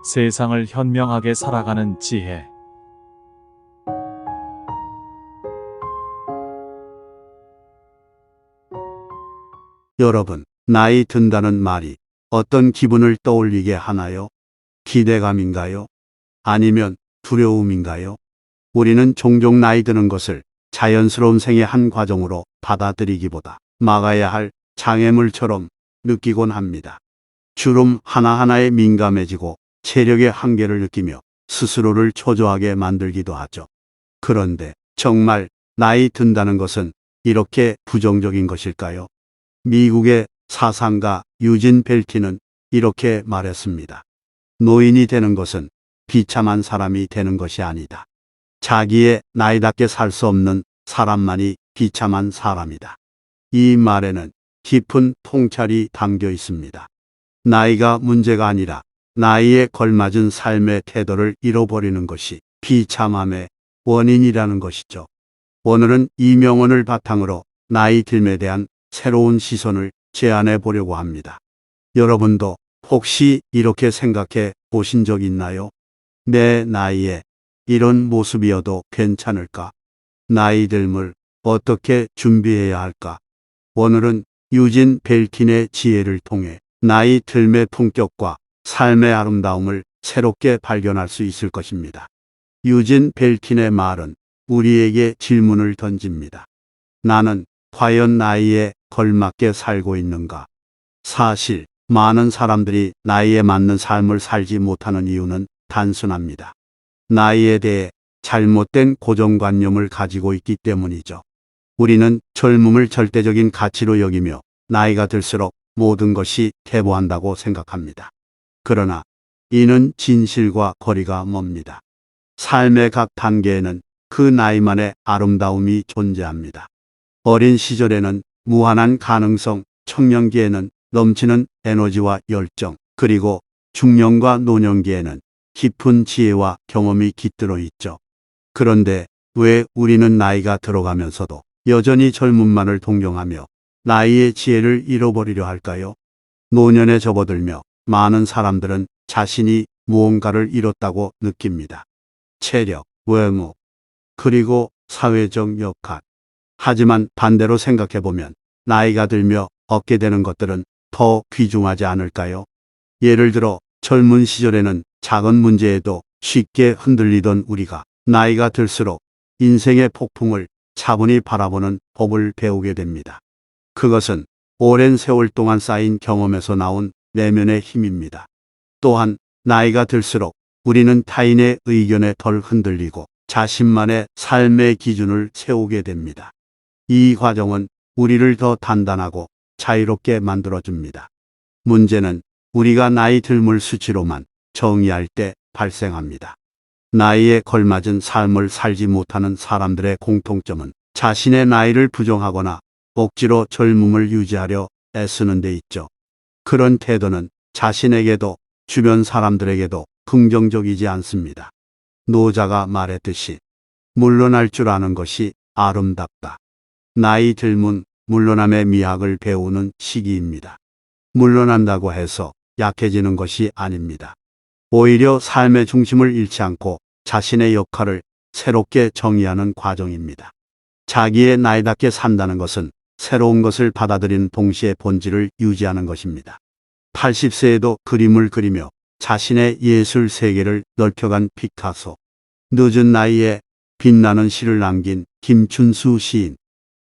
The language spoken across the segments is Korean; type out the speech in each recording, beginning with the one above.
세상을 현명하게 살아가는 지혜. 여러분, 나이 든다는 말이 어떤 기분을 떠올리게 하나요? 기대감인가요? 아니면 두려움인가요? 우리는 종종 나이 드는 것을 자연스러운 생의 한 과정으로 받아들이기보다 막아야 할 장애물처럼 느끼곤 합니다. 주름 하나하나에 민감해지고 체력의 한계를 느끼며 스스로를 초조하게 만들기도 하죠. 그런데 정말 나이 든다는 것은 이렇게 부정적인 것일까요? 미국의 사상가 유진 벨티는 이렇게 말했습니다. 노인이 되는 것은 비참한 사람이 되는 것이 아니다. 자기의 나이답게 살 수 없는 사람만이 비참한 사람이다. 이 말에는 깊은 통찰이 담겨 있습니다. 나이가 문제가 아니라 나이에 걸맞은 삶의 태도를 잃어버리는 것이 비참함의 원인이라는 것이죠. 오늘은 이 명언을 바탕으로 나이 듦에 대한 새로운 시선을 제안해 보려고 합니다. 여러분도 혹시 이렇게 생각해 보신 적 있나요? 내 나이에 이런 모습이어도 괜찮을까? 나이 듦을 어떻게 준비해야 할까? 오늘은 유진 벨킨의 지혜를 통해 나이 듦의 품격과 삶의 아름다움을 새롭게 발견할 수 있을 것입니다. 유진 벨킨의 말은 우리에게 질문을 던집니다. 나는 과연 나이에 걸맞게 살고 있는가? 사실 많은 사람들이 나이에 맞는 삶을 살지 못하는 이유는 단순합니다. 나이에 대해 잘못된 고정관념을 가지고 있기 때문이죠. 우리는 젊음을 절대적인 가치로 여기며 나이가 들수록 모든 것이 퇴보한다고 생각합니다. 그러나 이는 진실과 거리가 멉니다. 삶의 각 단계에는 그 나이만의 아름다움이 존재합니다. 어린 시절에는 무한한 가능성, 청년기에는 넘치는 에너지와 열정, 그리고 중년과 노년기에는 깊은 지혜와 경험이 깃들어 있죠. 그런데 왜 우리는 나이가 들어가면서도 여전히 젊음만을 동경하며 나이의 지혜를 잃어버리려 할까요? 노년에 접어들며 많은 사람들은 자신이 무언가를 잃었다고 느낍니다. 체력, 외모, 그리고 사회적 역할. 하지만 반대로 생각해보면 나이가 들며 얻게 되는 것들은 더 귀중하지 않을까요? 예를 들어 젊은 시절에는 작은 문제에도 쉽게 흔들리던 우리가 나이가 들수록 인생의 폭풍을 차분히 바라보는 법을 배우게 됩니다. 그것은 오랜 세월 동안 쌓인 경험에서 나온 내면의 힘입니다. 또한 나이가 들수록 우리는 타인의 의견에 덜 흔들리고 자신만의 삶의 기준을 세우게 됩니다. 이 과정은 우리를 더 단단하고 자유롭게 만들어줍니다. 문제는 우리가 나이 듦을 수치로만 정의할 때 발생합니다. 나이에 걸맞은 삶을 살지 못하는 사람들의 공통점은 자신의 나이를 부정하거나 억지로 젊음을 유지하려 애쓰는 데 있죠. 그런 태도는 자신에게도 주변 사람들에게도 긍정적이지 않습니다. 노자가 말했듯이 물러날 줄 아는 것이 아름답다. 나이 듦은 물러남의 미학을 배우는 시기입니다. 물러난다고 해서 약해지는 것이 아닙니다. 오히려 삶의 중심을 잃지 않고 자신의 역할을 새롭게 정의하는 과정입니다. 자기의 나이답게 산다는 것은 새로운 것을 받아들이는 동시에 본질을 유지하는 것입니다. 80세에도 그림을 그리며 자신의 예술 세계를 넓혀간 피카소, 늦은 나이에 빛나는 시를 남긴 김춘수 시인,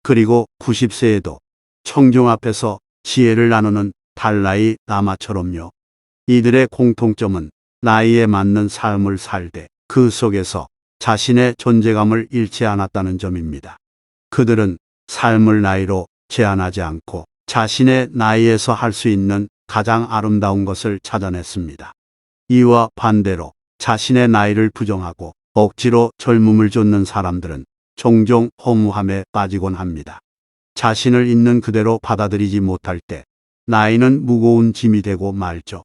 그리고 90세에도 청중 앞에서 지혜를 나누는 달라이 라마처럼요. 이들의 공통점은 나이에 맞는 삶을 살되 그 속에서 자신의 존재감을 잃지 않았다는 점입니다. 그들은 삶을 나이로 제한하지 않고 자신의 나이에서 할 수 있는 가장 아름다운 것을 찾아냈습니다. 이와 반대로 자신의 나이를 부정하고 억지로 젊음을 좇는 사람들은 종종 허무함에 빠지곤 합니다. 자신을 있는 그대로 받아들이지 못할 때 나이는 무거운 짐이 되고 말죠.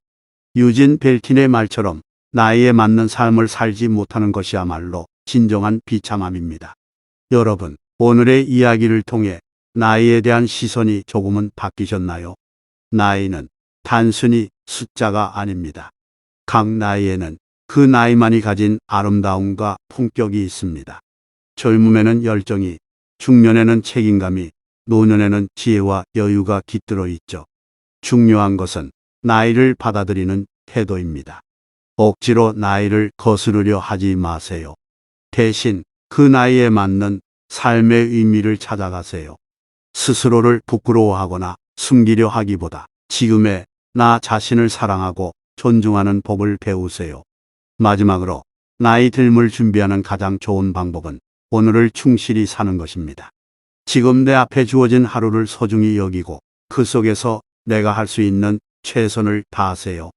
유진 벨킨의 말처럼 나이에 맞는 삶을 살지 못하는 것이야말로 진정한 비참함입니다. 여러분, 오늘의 이야기를 통해 나이에 대한 시선이 조금은 바뀌셨나요? 나이는 단순히 숫자가 아닙니다. 각 나이에는 그 나이만이 가진 아름다움과 품격이 있습니다. 젊음에는 열정이, 중년에는 책임감이, 노년에는 지혜와 여유가 깃들어 있죠. 중요한 것은 나이를 받아들이는 태도입니다. 억지로 나이를 거스르려 하지 마세요. 대신 그 나이에 맞는 삶의 의미를 찾아가세요. 스스로를 부끄러워하거나 숨기려 하기보다 지금의 나 자신을 사랑하고 존중하는 법을 배우세요. 마지막으로 나이 듦을 준비하는 가장 좋은 방법은 오늘을 충실히 사는 것입니다. 지금 내 앞에 주어진 하루를 소중히 여기고 그 속에서 내가 할 수 있는 최선을 다하세요.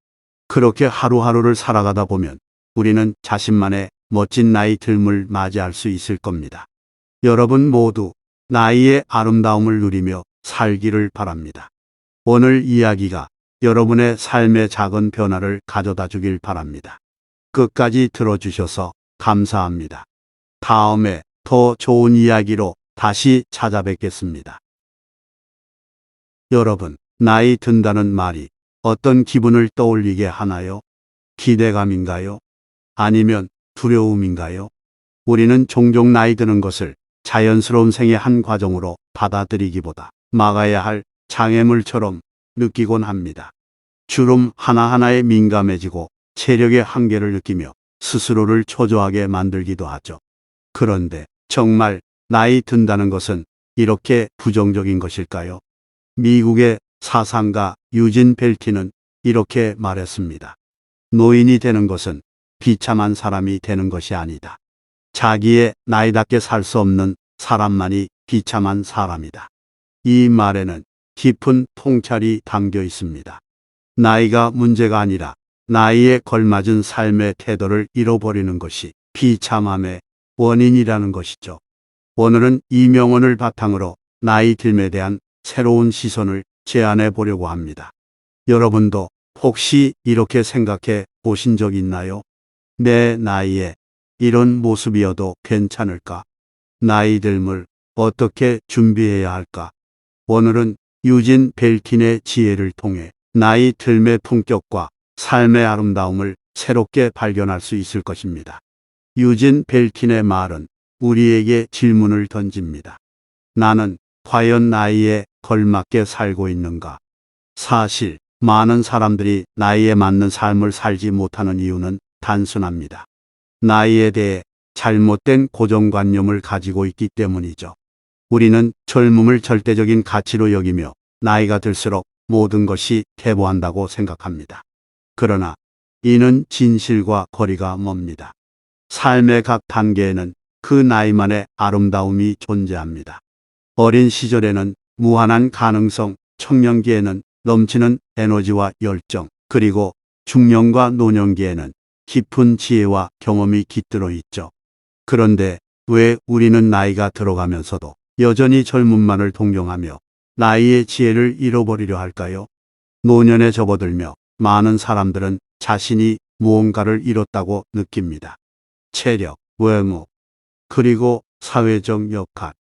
그렇게 하루하루를 살아가다 보면 우리는 자신만의 멋진 나이 듦을 맞이할 수 있을 겁니다. 여러분 모두 나이의 아름다움을 누리며 살기를 바랍니다. 오늘 이야기가 여러분의 삶의 작은 변화를 가져다 주길 바랍니다. 끝까지 들어주셔서 감사합니다. 다음에 더 좋은 이야기로 다시 찾아뵙겠습니다. 여러분, 나이 든다는 말이 어떤 기분을 떠올리게 하나요? 기대감인가요? 아니면 두려움인가요? 우리는 종종 나이 드는 것을 자연스러운 생의 한 과정으로 받아들이기보다 막아야 할 장애물처럼 느끼곤 합니다. 주름 하나하나에 민감해지고 체력의 한계를 느끼며 스스로를 초조하게 만들기도 하죠. 그런데 정말 나이 든다는 것은 이렇게 부정적인 것일까요? 미국의 사상가 유진 벨티는 이렇게 말했습니다. 노인이 되는 것은 비참한 사람이 되는 것이 아니다. 자기의 나이답게 살 수 없는 사람만이 비참한 사람이다. 이 말에는 깊은 통찰이 담겨 있습니다. 나이가 문제가 아니라 나이에 걸맞은 삶의 태도를 잃어버리는 것이 비참함의 원인이라는 것이죠. 오늘은 이 명언을 바탕으로 나이 듦에 대한 새로운 시선을 제안해 보려고 합니다. 여러분도 혹시 이렇게 생각해 보신 적 있나요? 내 나이에 이런 모습이어도 괜찮을까? 나이 듦을 어떻게 준비해야 할까? 오늘은 유진 벨킨의 지혜를 통해 나이 듦의 품격과 삶의 아름다움을 새롭게 발견할 수 있을 것입니다. 유진 벨킨의 말은 우리에게 질문을 던집니다. 나는 과연 나이에 걸맞게 살고 있는가? 사실 많은 사람들이 나이에 맞는 삶을 살지 못하는 이유는 단순합니다. 나이에 대해 잘못된 고정관념을 가지고 있기 때문이죠. 우리는 젊음을 절대적인 가치로 여기며 나이가 들수록 모든 것이 퇴보한다고 생각합니다. 그러나 이는 진실과 거리가 멉니다. 삶의 각 단계에는 그 나이만의 아름다움이 존재합니다. 어린 시절에는 무한한 가능성, 청년기에는 넘치는 에너지와 열정, 그리고 중년과 노년기에는 깊은 지혜와 경험이 깃들어 있죠. 그런데 왜 우리는 나이가 들어가면서도 여전히 젊음만을 동경하며 나이의 지혜를 잃어버리려 할까요? 노년에 접어들며 많은 사람들은 자신이 무언가를 잃었다고 느낍니다. 체력, 외모, 그리고 사회적 역할.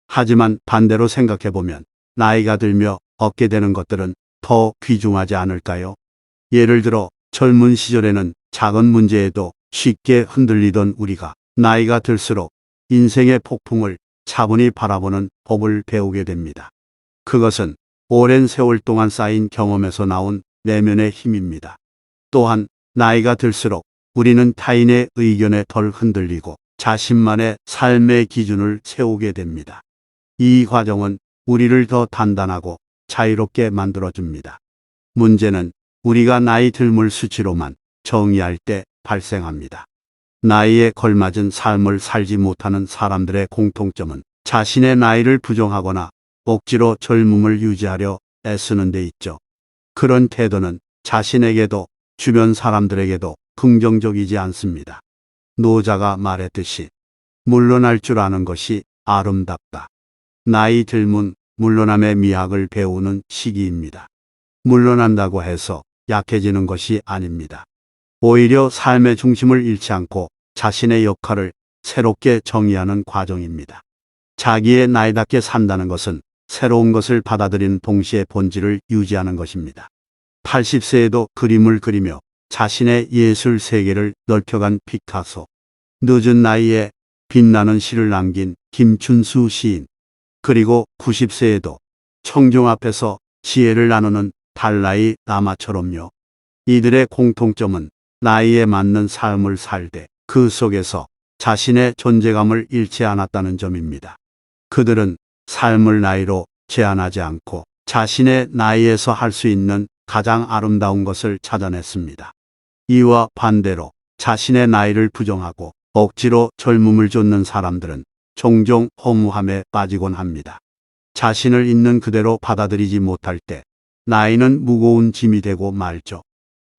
하지만 반대로 생각해보면 나이가 들며 얻게 되는 것들은 더 귀중하지 않을까요? 예를 들어 젊은 시절에는 작은 문제에도 쉽게 흔들리던 우리가 나이가 들수록 인생의 폭풍을 차분히 바라보는 법을 배우게 됩니다. 그것은 오랜 세월 동안 쌓인 경험에서 나온 내면의 힘입니다. 또한 나이가 들수록 우리는 타인의 의견에 덜 흔들리고 자신만의 삶의 기준을 세우게 됩니다. 이 과정은 우리를 더 단단하고 자유롭게 만들어줍니다. 문제는 우리가 나이 듦을 수치로만 정의할 때 발생합니다. 나이에 걸맞은 삶을 살지 못하는 사람들의 공통점은 자신의 나이를 부정하거나 억지로 젊음을 유지하려 애쓰는 데 있죠. 그런 태도는 자신에게도 주변 사람들에게도 긍정적이지 않습니다. 노자가 말했듯이 물러날 줄 아는 것이 아름답다. 나이 들면 물러남의 미학을 배우는 시기입니다. 물러난다고 해서 약해지는 것이 아닙니다. 오히려 삶의 중심을 잃지 않고 자신의 역할을 새롭게 정의하는 과정입니다. 자기의 나이답게 산다는 것은 새로운 것을 받아들이는 동시에 본질을 유지하는 것입니다. 80세에도 그림을 그리며 자신의 예술 세계를 넓혀간 피카소, 늦은 나이에 빛나는 시를 남긴 김춘수 시인, 그리고 90세에도 청중 앞에서 지혜를 나누는 달라이 라마처럼요. 이들의 공통점은 나이에 맞는 삶을 살되 그 속에서 자신의 존재감을 잃지 않았다는 점입니다. 그들은 삶을 나이로 제한하지 않고 자신의 나이에서 할 수 있는 가장 아름다운 것을 찾아냈습니다. 이와 반대로 자신의 나이를 부정하고 억지로 젊음을 쫓는 사람들은 종종 허무함에 빠지곤 합니다. 자신을 있는 그대로 받아들이지 못할 때 나이는 무거운 짐이 되고 말죠.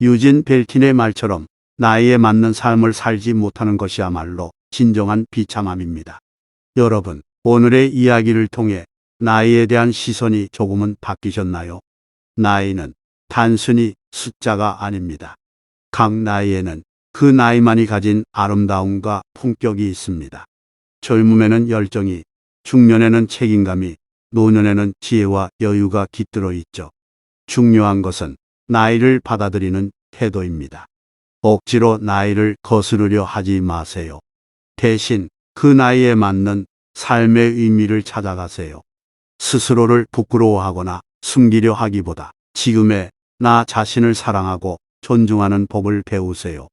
유진 벨킨의 말처럼 나이에 맞는 삶을 살지 못하는 것이야말로 진정한 비참함입니다. 여러분, 오늘의 이야기를 통해 나이에 대한 시선이 조금은 바뀌셨나요? 나이는 단순히 숫자가 아닙니다. 각 나이에는 그 나이만이 가진 아름다움과 품격이 있습니다. 젊음에는 열정이, 중년에는 책임감이, 노년에는 지혜와 여유가 깃들어 있죠. 중요한 것은 나이를 받아들이는 태도입니다. 억지로 나이를 거스르려 하지 마세요. 대신 그 나이에 맞는 삶의 의미를 찾아가세요. 스스로를 부끄러워하거나 숨기려 하기보다 지금의 나 자신을 사랑하고 존중하는 법을 배우세요.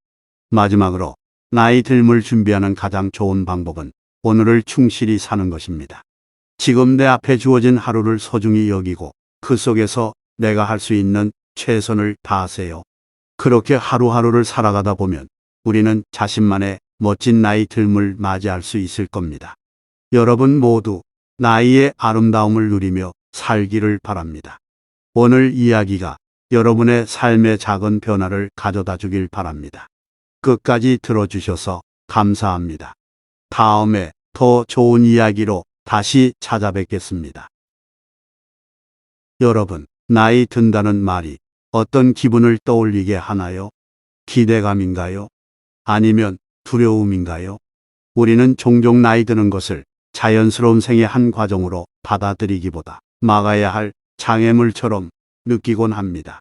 마지막으로 나이 들물 준비하는 가장 좋은 방법은 오늘을 충실히 사는 것입니다. 지금 내 앞에 주어진 하루를 소중히 여기고 그 속에서 내가 할 수 있는 최선을 다하세요. 그렇게 하루하루를 살아가다 보면 우리는 자신만의 멋진 나이 들물 맞이할 수 있을 겁니다. 여러분 모두 나이의 아름다움을 누리며 살기를 바랍니다. 오늘 이야기가 여러분의 삶의 작은 변화를 가져다 주길 바랍니다. 끝까지 들어주셔서 감사합니다. 다음에 더 좋은 이야기로 다시 찾아뵙겠습니다. 여러분, 나이 든다는 말이 어떤 기분을 떠올리게 하나요? 기대감인가요? 아니면 두려움인가요? 우리는 종종 나이 드는 것을 자연스러운 생의 한 과정으로 받아들이기보다 막아야 할 장애물처럼 느끼곤 합니다.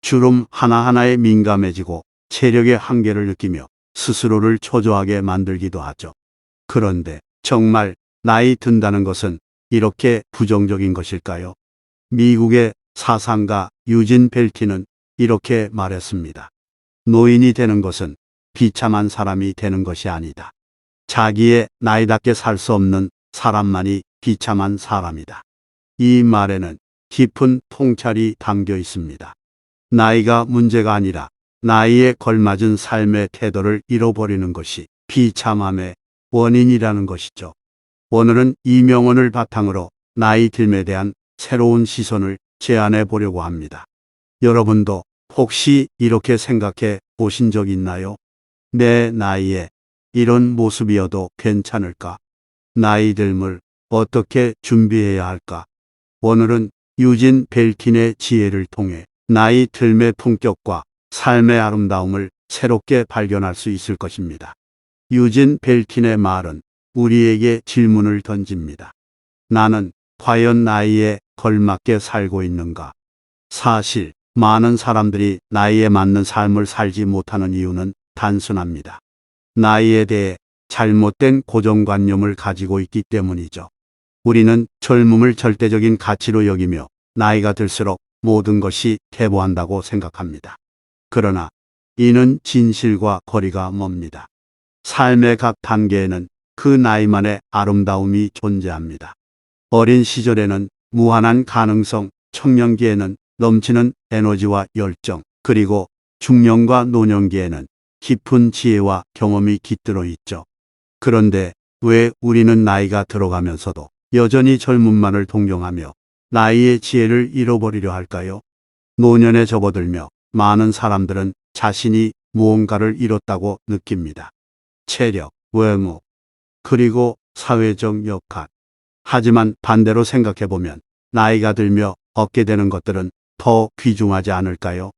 주름 하나하나에 민감해지고 체력의 한계를 느끼며 스스로를 초조하게 만들기도 하죠. 그런데 정말 나이 든다는 것은 이렇게 부정적인 것일까요? 미국의 사상가 유진 벨킨은 이렇게 말했습니다. 노인이 되는 것은 비참한 사람이 되는 것이 아니다. 자기의 나이답게 살 수 없는 사람만이 비참한 사람이다. 이 말에는 깊은 통찰이 담겨 있습니다. 나이가 문제가 아니라 나이에 걸맞은 삶의 태도를 잃어버리는 것이 비참함의 원인이라는 것이죠. 오늘은 이 명언을 바탕으로 나이 듦에 대한 새로운 시선을 제안해 보려고 합니다. 여러분도 혹시 이렇게 생각해 보신 적 있나요? 내 나이에 이런 모습이어도 괜찮을까? 나이 듦을 어떻게 준비해야 할까? 오늘은 유진 벨킨의 지혜를 통해 나이 듦의 품격과 삶의 아름다움을 새롭게 발견할 수 있을 것입니다. 유진 벨킨의 말은 우리에게 질문을 던집니다. 나는 과연 나이에 걸맞게 살고 있는가? 사실 많은 사람들이 나이에 맞는 삶을 살지 못하는 이유는 단순합니다. 나이에 대해 잘못된 고정관념을 가지고 있기 때문이죠. 우리는 젊음을 절대적인 가치로 여기며 나이가 들수록 모든 것이 퇴보한다고 생각합니다. 그러나 이는 진실과 거리가 멉니다. 삶의 각 단계에는 그 나이만의 아름다움이 존재합니다. 어린 시절에는 무한한 가능성, 청년기에는 넘치는 에너지와 열정, 그리고 중년과 노년기에는 깊은 지혜와 경험이 깃들어 있죠. 그런데 왜 우리는 나이가 들어가면서도 여전히 젊음만을 동경하며 나이의 지혜를 잃어버리려 할까요? 노년에 접어들며 많은 사람들은 자신이 무언가를 잃었다고 느낍니다. 체력, 외모, 그리고 사회적 역할. 하지만 반대로 생각해보면 나이가 들며 얻게 되는 것들은 더 귀중하지 않을까요?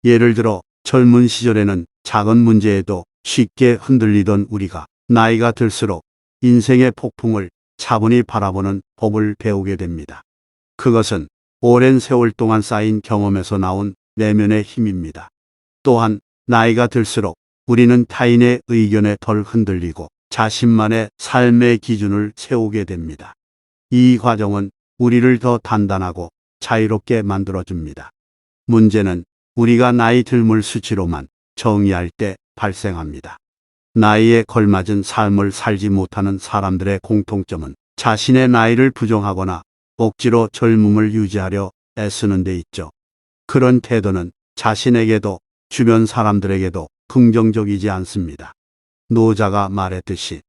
예를 들어 젊은 시절에는 작은 문제에도 쉽게 흔들리던 우리가 나이가 들수록 인생의 폭풍을 차분히 바라보는 법을 배우게 됩니다. 그것은 오랜 세월 동안 쌓인 경험에서 나온 내면의 힘입니다. 또한 나이가 들수록 우리는 타인의 의견에 덜 흔들리고 자신만의 삶의 기준을 세우게 됩니다. 이 과정은 우리를 더 단단하고 자유롭게 만들어줍니다. 문제는 우리가 나이 들물 수치로만 정의할 때 발생합니다. 나이에 걸맞은 삶을 살지 못하는 사람들의 공통점은 자신의 나이를 부정하거나 억지로 젊음을 유지하려 애쓰는 데 있죠. 그런 태도는 자신에게도 주변 사람들에게도 긍정적이지 않습니다. 노자가 말했듯이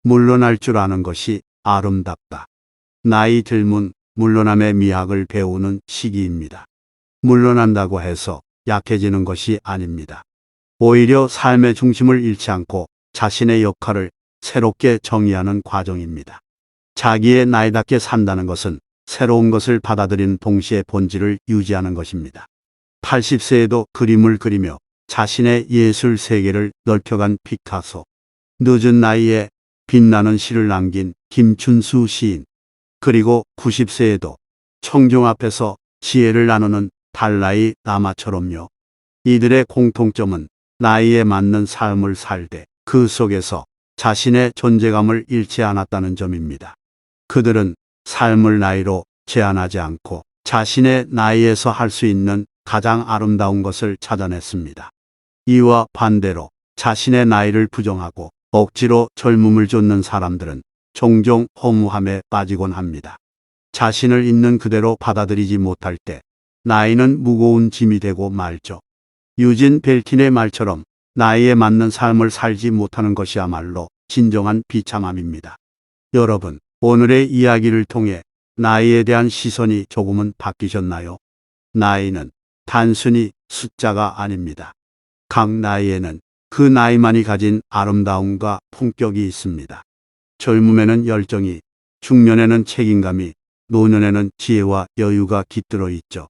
물러날 줄 아는 것이 아름답다. 나이 들면 물러남의 미학을 배우는 시기입니다. 물러난다고 해서 약해지는 것이 아닙니다. 오히려 삶의 중심을 잃지 않고 자신의 역할을 새롭게 정의하는 과정입니다. 자기의 나이답게 산다는 것은 새로운 것을 받아들이는 동시에 본질을 유지하는 것입니다. 80세에도 그림을 그리며 자신의 예술 세계를 넓혀간 피카소, 늦은 나이에 빛나는 시를 남긴 김춘수 시인, 그리고 90세에도 청중 앞에서 지혜를 나누는 달라이 라마처럼요. 이들의 공통점은 나이에 맞는 삶을 살되 그 속에서 자신의 존재감을 잃지 않았다는 점입니다. 그들은 삶을 나이로 제한하지 않고 자신의 나이에서 할 수 있는 가장 아름다운 것을 찾아냈습니다. 이와 반대로 자신의 나이를 부정하고 억지로 젊음을 쫓는 사람들은 종종 허무함에 빠지곤 합니다. 자신을 있는 그대로 받아들이지 못할 때 나이는 무거운 짐이 되고 말죠. 유진 벨킨의 말처럼 나이에 맞는 삶을 살지 못하는 것이야말로 진정한 비참함입니다. 여러분, 오늘의 이야기를 통해 나이에 대한 시선이 조금은 바뀌셨나요? 나이는 단순히 숫자가 아닙니다. 각 나이에는 그 나이만이 가진 아름다움과 품격이 있습니다. 젊음에는 열정이, 중년에는 책임감이, 노년에는 지혜와 여유가 깃들어 있죠.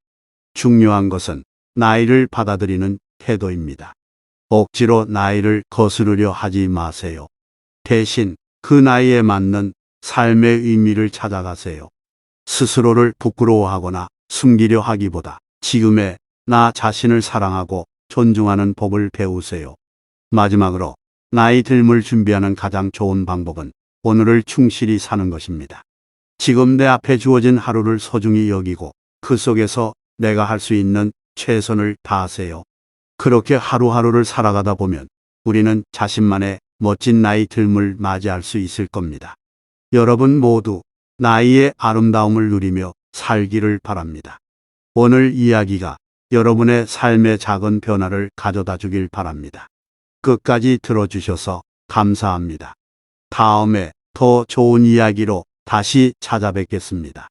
중요한 것은 나이를 받아들이는 태도입니다. 억지로 나이를 거스르려 하지 마세요. 대신 그 나이에 맞는 삶의 의미를 찾아가세요. 스스로를 부끄러워하거나 숨기려 하기보다 지금의 나 자신을 사랑하고 존중하는 법을 배우세요. 마지막으로 나이 들물 준비하는 가장 좋은 방법은 오늘을 충실히 사는 것입니다. 지금 내 앞에 주어진 하루를 소중히 여기고 그 속에서 내가 할 수 있는 최선을 다하세요. 그렇게 하루하루를 살아가다 보면 우리는 자신만의 멋진 나이 들물 맞이할 수 있을 겁니다. 여러분 모두 나이의 아름다움을 누리며 살기를 바랍니다. 오늘 이야기가 여러분의 삶의 작은 변화를 가져다 주길 바랍니다. 끝까지 들어주셔서 감사합니다. 다음에 더 좋은 이야기로 다시 찾아뵙겠습니다.